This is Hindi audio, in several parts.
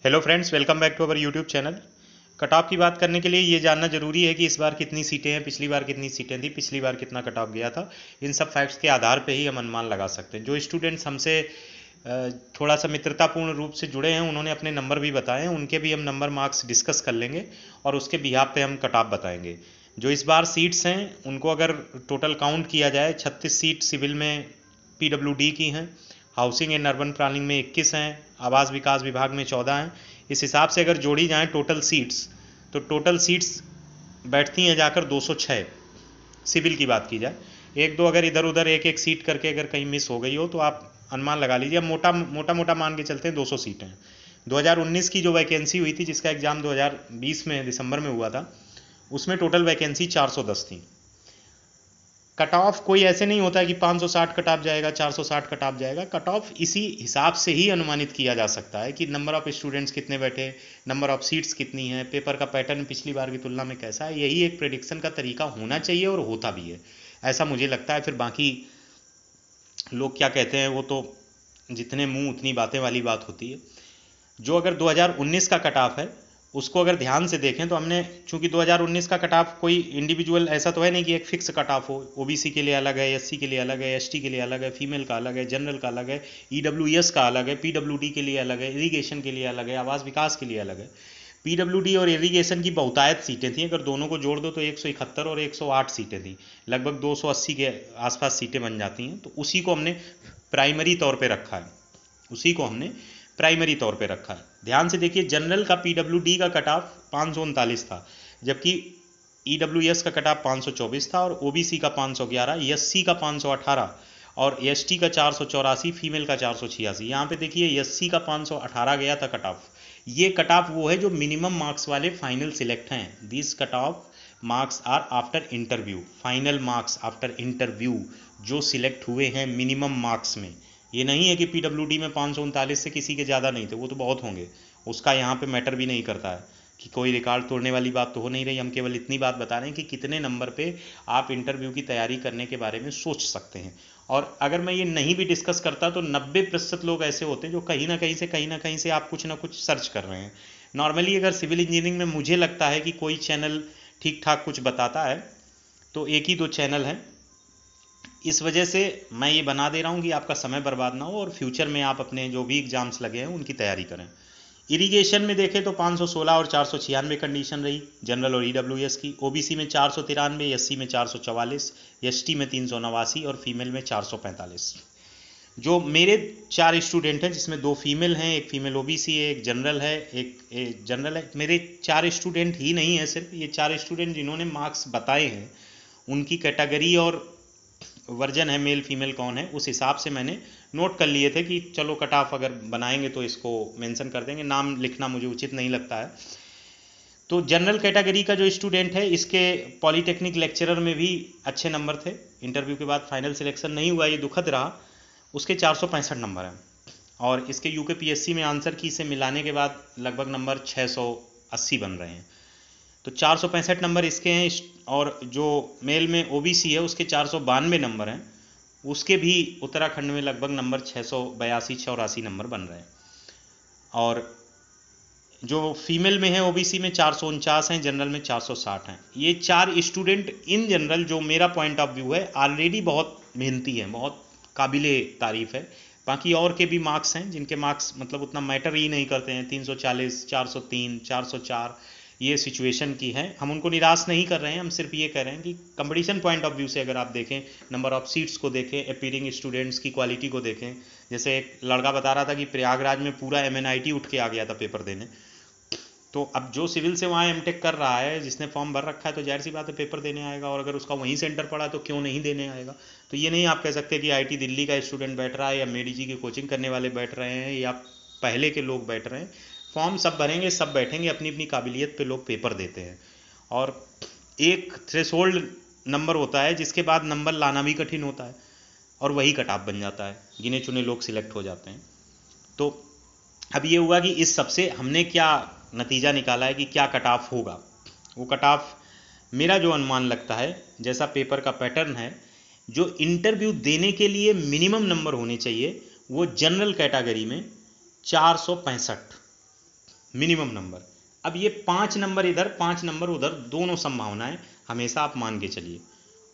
Hello friends, welcome back to our YouTube channel. Cut off की बात करने के लिए ये जानना जरूरी है कि इस बार कितनी सीटें हैं, पिछली बार कितनी सीटें थी, पिछली बार कितना कट ऑफ गया था। इन सब फैक्ट्स के आधार पे ही हम अनुमान लगा सकते हैं। जो स्टूडेंट्स हमसे थोड़ा सा मित्रतापूर्ण रूप से जुड़े हैं, उन्होंने अपने नंबर भी बताए हैं, उनके भी हम नंबर मार्क्स डिस्कस कर लेंगे और उसके बिहाफ पे हम कट ऑफ बताएंगे। जो इस बार सीट्स हैं उनको अगर टोटल काउंट किया जाए, 36 सीट सिविल में PWD की हैं, हाउसिंग एंड अर्बन प्लानिंग में 21 हैं, आवास विकास विभाग में 14 हैं। इस हिसाब से अगर जोड़ी जाएँ टोटल सीट्स, तो टोटल सीट्स बैठती हैं जाकर 206। सिविल की बात की जाए, एक दो अगर इधर उधर एक एक सीट करके अगर कहीं मिस हो गई हो तो आप अनुमान लगा लीजिए। मोटा मोटा मान के चलते हैं 200 सीटें हैं। 2019 की जो वैकेंसी हुई थी, जिसका एग्ज़ाम 2020 में दिसंबर में हुआ था, उसमें टोटल वैकेंसी 410 थी। कट ऑफ कोई ऐसे नहीं होता है कि 560 कट ऑफ जाएगा, 460 कट ऑफ जाएगा। कट ऑफ इसी हिसाब से ही अनुमानित किया जा सकता है कि नंबर ऑफ स्टूडेंट्स कितने बैठे, नंबर ऑफ सीट्स कितनी हैं, पेपर का पैटर्न पिछली बार की तुलना में कैसा है। यही एक प्रेडिक्शन का तरीका होना चाहिए और होता भी है, ऐसा मुझे लगता है। फिर बाकी लोग क्या कहते हैं वो तो जितने मुंह उतनी बातें वाली बात होती है। जो अगर 2019 का कट ऑफ है उसको अगर ध्यान से देखें तो हमने, चूंकि 2019 का कट ऑफ कोई इंडिविजुअल ऐसा तो है नहीं कि एक फिक्स कट ऑफ हो। ओबीसी के लिए अलग है, एससी के लिए अलग है, एसटी के लिए अलग है, फीमेल का अलग है, जनरल का अलग है, ईडब्ल्यूएस का अलग है, पीडब्ल्यूडी के लिए अलग है, इरीगेशन के लिए अलग है, आवास विकास के लिए अलग है। पीडब्ल्यूडी और इरीगेशन की बहुतायत सीटें थी, अगर दोनों को जोड़ दो तो 171 और 108 सीटें थी, लगभग 280 के आसपास सीटें बन जाती हैं। तो उसी को हमने प्राइमरी तौर पर रखा है, उसी को हमने प्राइमरी तौर पे रखा है। ध्यान से देखिए, जनरल का PWD का कट ऑफ 539 था, जबकि EWS का कट ऑफ 524 था और OBC का 511, SC का 518 और ST का 484, फीमेल का 486। यहाँ पे देखिए SC का 518 गया था कट ऑफ। ये कट ऑफ वो है जो मिनिमम मार्क्स वाले फाइनल सिलेक्ट हैं। This cut off marks are after interview, final marks after interview जो सिलेक्ट हुए हैं मिनिमम मार्क्स में। ये नहीं है कि PWD में 539 से किसी के ज़्यादा नहीं थे, वो तो बहुत होंगे, उसका यहाँ पे मैटर भी नहीं करता है कि कोई रिकॉर्ड तोड़ने वाली बात तो हो नहीं रही। हम केवल इतनी बात बता रहे हैं कि कितने नंबर पे आप इंटरव्यू की तैयारी करने के बारे में सोच सकते हैं। और अगर मैं ये नहीं भी डिस्कस करता तो 90% लोग ऐसे होते हैं जो कहीं ना कहीं से आप कुछ ना कुछ सर्च कर रहे हैं। नॉर्मली अगर सिविल इंजीनियरिंग में मुझे लगता है कि कोई चैनल ठीक ठाक कुछ बताता है तो एक ही दो चैनल हैं। इस वजह से मैं ये बना दे रहा हूँ कि आपका समय बर्बाद ना हो और फ्यूचर में आप अपने जो भी एग्जाम्स लगे हैं उनकी तैयारी करें। इरिगेशन में देखें तो 516 और 496 कंडीशन रही जनरल और EWS की। OBC में 493, SC में 444, ST में 389 और फीमेल में 445। जो मेरे 4 स्टूडेंट हैं, जिसमें 2 फीमेल हैं, एक फीमेल OBC है, एक जनरल है, एक जनरल है। मेरे 4 स्टूडेंट ही नहीं है सिर्फ, ये 4 स्टूडेंट जिन्होंने मार्क्स बताए हैं उनकी कैटेगरी और वर्जन है, मेल फीमेल कौन है, उस हिसाब से मैंने नोट कर लिए थे कि चलो कट ऑफ अगर बनाएंगे तो इसको मेंशन कर देंगे। नाम लिखना मुझे उचित नहीं लगता है। तो जनरल कैटेगरी का जो स्टूडेंट है, इसके पॉलीटेक्निक लेक्चरर में भी अच्छे नंबर थे। इंटरव्यू के बाद फाइनल सिलेक्शन नहीं हुआ, ये दुखद रहा। उसके 465 नंबर हैं और इसके UKPSC में आंसर की से मिलाने के बाद लगभग नंबर 680 बन रहे हैं। तो 465 नंबर इसके हैं। और जो मेल में OBC है उसके 492 नंबर हैं, उसके भी उत्तराखंड में लगभग नंबर 682-84 नंबर बन रहे हैं। और जो फीमेल में है OBC में 449 हैं, जनरल में 460 हैं। ये 4 स्टूडेंट इन जनरल, जो मेरा पॉइंट ऑफ व्यू है, ऑलरेडी बहुत मेहनती हैं, बहुत काबिले तारीफ़ है। बाकी और के भी मार्क्स हैं जिनके मार्क्स मतलब उतना मैटर ही नहीं करते हैं, 340, 403, 404, ये सिचुएशन की है। हम उनको निराश नहीं कर रहे हैं, हम सिर्फ ये कह रहे हैं कि कंपटीशन पॉइंट ऑफ व्यू से अगर आप देखें, नंबर ऑफ सीट्स को देखें, अपीयरिंग स्टूडेंट्स की क्वालिटी को देखें। जैसे एक लड़का बता रहा था कि प्रयागराज में पूरा MNIT उठ के आ गया था पेपर देने। तो अब जो सिविल से वहाँ MTech कर रहा है, जिसने फॉर्म भर रखा है, तो जाहिर सी बात है पेपर देने आएगा। और अगर उसका वहीं सेंटर पड़ा तो क्यों नहीं देने आएगा। तो ये नहीं आप कह सकते कि IIT दिल्ली का स्टूडेंट बैठ रहा है या मेडी की कोचिंग करने वाले बैठ रहे हैं या पहले के लोग बैठ रहे हैं। फॉर्म सब भरेंगे, सब बैठेंगे, अपनी अपनी काबिलियत पे लोग पेपर देते हैं। और एक थ्रेशोल्ड नंबर होता है जिसके बाद नंबर लाना भी कठिन होता है और वही कट ऑफ बन जाता है, गिने चुने लोग सिलेक्ट हो जाते हैं। तो अब ये हुआ कि इस सबसे हमने क्या नतीजा निकाला है कि क्या कट ऑफ होगा। वो कट ऑफ मेरा जो अनुमान लगता है, जैसा पेपर का पैटर्न है, जो इंटरव्यू देने के लिए मिनिमम नंबर होने चाहिए वो जनरल कैटेगरी में 465, मिनिमम नंबर। अब ये 5 नंबर इधर 5 नंबर उधर, दोनों संभावनाएं हमेशा आप मान के चलिए।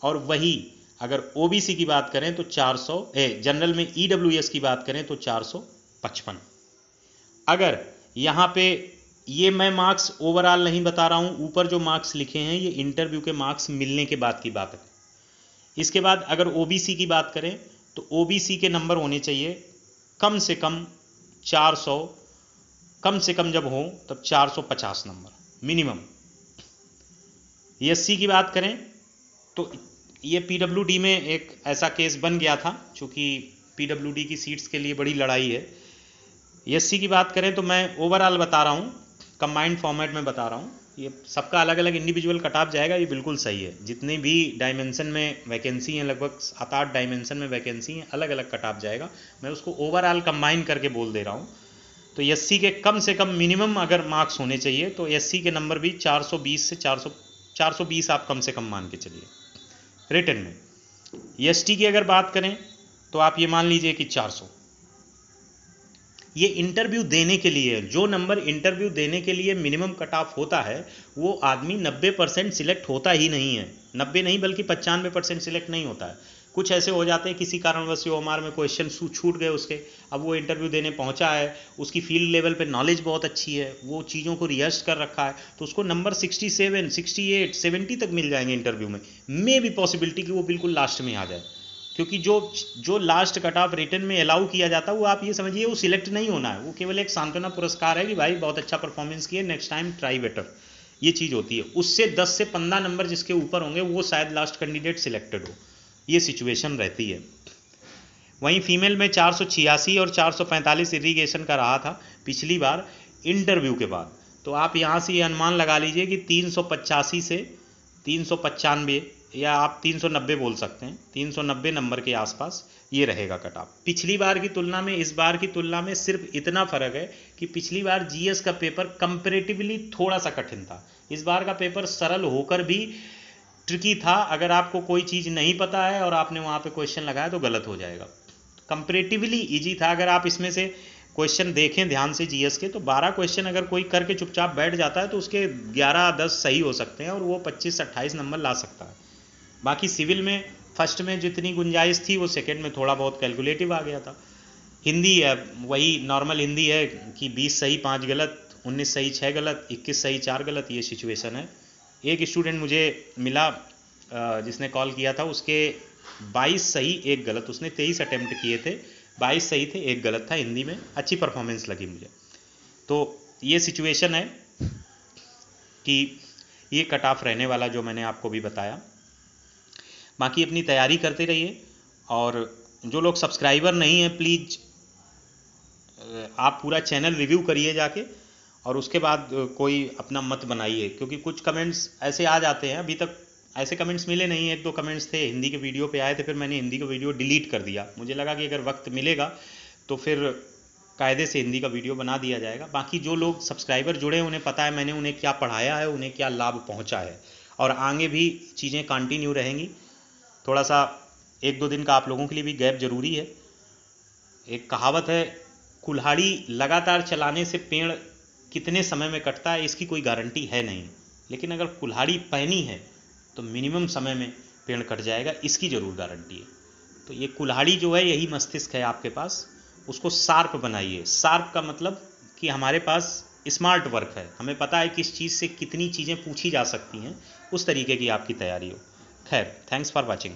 और वही अगर ओबीसी की बात करें तो 400, जनरल में ईडब्ल्यूएस की बात करें तो 455। अगर यहाँ पे ये मैं मार्क्स ओवरऑल नहीं बता रहा हूँ, ऊपर जो मार्क्स लिखे हैं ये इंटरव्यू के मार्क्स मिलने के बाद की बात है। इसके बाद अगर ओबीसी की बात करें तो ओबीसी के नंबर होने चाहिए कम से कम 400, कम से कम जब हो तब 450 नंबर मिनिमम। एससी की बात करें तो ये पीडब्ल्यूडी में एक ऐसा केस बन गया था, चूँकि पीडब्ल्यूडी की सीट्स के लिए बड़ी लड़ाई है। एससी की बात करें तो मैं ओवरऑल बता रहा हूँ, कंबाइंड फॉर्मेट में बता रहा हूँ, ये सबका अलग अलग इंडिविजुअल कट ऑफ जाएगा, ये बिल्कुल सही है। जितने भी डायमेंशन में वैकेंसी हैं, लगभग 7-8 डायमेंशन में वैकेंसी हैं, अलग अलग कट ऑफ जाएगा, मैं उसको ओवरऑल कंबाइन करके बोल दे रहा हूँ। तो एससी के कम से कम मिनिमम अगर मार्क्स होने चाहिए तो एससी के नंबर भी 420 से 420 आप कम से कम मान के चलिए रिटन में। एसटी की अगर बात करें तो आप ये मान लीजिए कि 400। ये इंटरव्यू देने के लिए, जो नंबर इंटरव्यू देने के लिए मिनिमम कट ऑफ होता है वो आदमी 90% सिलेक्ट होता ही नहीं है। 90 नहीं बल्कि 95% सिलेक्ट नहीं होता है। कुछ ऐसे हो जाते हैं किसी कारणवश ओएमआर में क्वेश्चन छूट गए उसके, अब वो इंटरव्यू देने पहुंचा है, उसकी फील्ड लेवल पे नॉलेज बहुत अच्छी है, वो चीज़ों को रिहर्स कर रखा है, तो उसको नंबर 67, 68, 70 तक मिल जाएंगे इंटरव्यू में। मे भी पॉसिबिलिटी कि वो बिल्कुल लास्ट में आ जाए, क्योंकि जो लास्ट कट ऑफ रिटर्न में अलाउ किया जाता है वो आप ये समझिए वो सिलेक्ट नहीं होना है, वो केवल एक सांत्वना पुरस्कार है कि भाई बहुत अच्छा परफॉर्मेंस किए, नेक्स्ट टाइम ट्राई बेटर, ये चीज़ होती है। उससे 10 से 15 नंबर जिसके ऊपर होंगे वो शायद लास्ट कैंडिडेट सिलेक्टेड हो, ये सिचुएशन रहती है। वहीं फीमेल में 486 और 445 इरीगेशन का रहा था पिछली बार इंटरव्यू के बाद, तो आप यहाँ से ये अनुमान लगा लीजिए कि 385 से 395 या आप 390 बोल सकते हैं, 390 नंबर के आसपास ये रहेगा कट ऑफ। पिछली बार की तुलना में इस बार की तुलना में सिर्फ इतना फर्क है कि पिछली बार जीएस का पेपर कंपैरेटिवली थोड़ा सा कठिन था, इस बार का पेपर सरल होकर भी ट्रिकी था। अगर आपको कोई चीज़ नहीं पता है और आपने वहाँ पे क्वेश्चन लगाया तो गलत हो जाएगा। कंपैरेटिवली इजी था। अगर आप इसमें से क्वेश्चन देखें ध्यान से जीएस के तो 12 क्वेश्चन अगर कोई करके चुपचाप बैठ जाता है तो उसके 11-10 सही हो सकते हैं और वो 25-28 नंबर ला सकता है। बाकी सिविल में फर्स्ट में जितनी गुंजाइश थी वो सेकंड में थोड़ा बहुत कैलकुलेटिव आ गया था। हिंदी है वही नॉर्मल हिंदी है कि 20 सही 5 गलत, 19 सही 6 गलत, 21 सही 4 गलत, ये सिचुएशन है। एक स्टूडेंट मुझे मिला जिसने कॉल किया था, उसके 22 सही 1 गलत, उसने 23 अटेम्प्ट किए थे, 22 सही थे 1 गलत था हिंदी में, अच्छी परफॉर्मेंस लगी मुझे। तो ये सिचुएशन है कि ये कट ऑफ रहने वाला जो मैंने आपको भी बताया। बाकी अपनी तैयारी करते रहिए, और जो लोग सब्सक्राइबर नहीं हैं प्लीज़ आप पूरा चैनल रिव्यू करिए जाके, और उसके बाद कोई अपना मत बनाइए, क्योंकि कुछ कमेंट्स ऐसे आ जाते हैं, अभी तक ऐसे कमेंट्स मिले नहीं, 1-2 कमेंट्स थे हिंदी के वीडियो पे आए थे, फिर मैंने हिंदी का वीडियो डिलीट कर दिया। मुझे लगा कि अगर वक्त मिलेगा तो फिर कायदे से हिंदी का वीडियो बना दिया जाएगा। बाकी जो लोग सब्सक्राइबर जुड़े उन्हें पता है मैंने उन्हें क्या पढ़ाया है, उन्हें क्या लाभ पहुँचा है, और आगे भी चीज़ें कंटिन्यू रहेंगी। थोड़ा सा 1-2 दिन का आप लोगों के लिए भी गैप ज़रूरी है। एक कहावत है, कुल्हाड़ी लगातार चलाने से पेड़ कितने समय में कटता है इसकी कोई गारंटी है नहीं, लेकिन अगर कुल्हाड़ी पैनी है तो मिनिमम समय में पेड़ कट जाएगा, इसकी ज़रूर गारंटी है। तो ये कुल्हाड़ी जो है यही मस्तिष्क है आपके पास, उसको शार्प बनाइए। शार्प का मतलब कि हमारे पास स्मार्ट वर्क है, हमें पता है किस चीज़ से कितनी चीज़ें पूछी जा सकती हैं, उस तरीके की आपकी तैयारी हो। खैर, थैंक्स फॉर वॉचिंग।